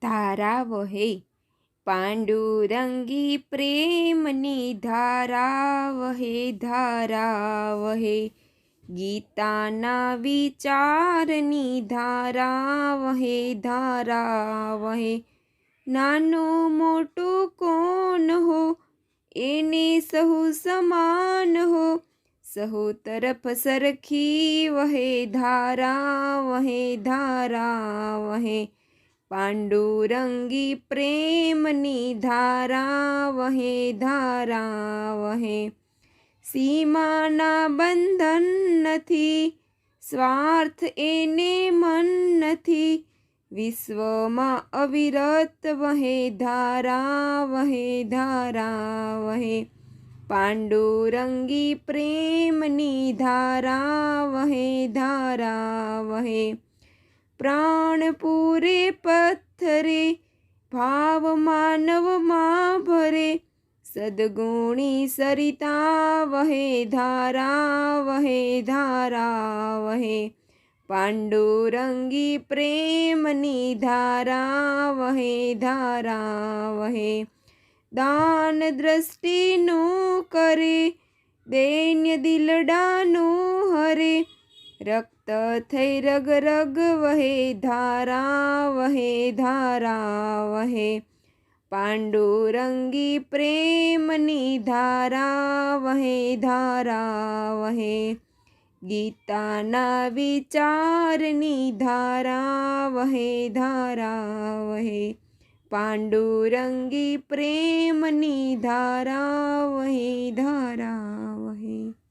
ધારા વહે. પાંડુરંગી પ્રેમની ધારા વહે, ધારા વહે. ગીતાના વિચારની ધારા વહે, ધારા વહે. નાનું મોટું કોણ હો, એને સહુ સમાન હો. સહુ તરફ સરખી વહે, ધારા વહે, ધારા વહે. પાંડુરંગી પ્રેમની ધારા વહે, ધારા વહે. સીમાના બંધન નથી, સ્વાર્થ એને મન નથી. વિશ્વમાં અવિરત વહે, ધારા વહે, ધારા વહે. પાંડુરંગી પ્રેમની ધારા વહે, ધારા વહે. પ્રાણ પૂરે પથ્થરે, ભાવ માનવમાં ભરે. સદગુણી સરિતા વહે, ધારા વહે, ધારા વહે. પાંડુરંગી પ્રેમની ધારા વહે, ધારા વહે. દાન દ્રષ્ટિનું કરે, દૈન્ય દિલડાનું હરે. રક્ત થઈ રગ રગ વહે, ધારા વહે, ધારા વહે. પાંડુરંગી પ્રેમની ધારા વહે, ધારા વહે. ગીતાના વિચારની ધારા વહે, ધારા વહે. પાંડુરંગી પ્રેમની ધારા વહે, ધારા વહે.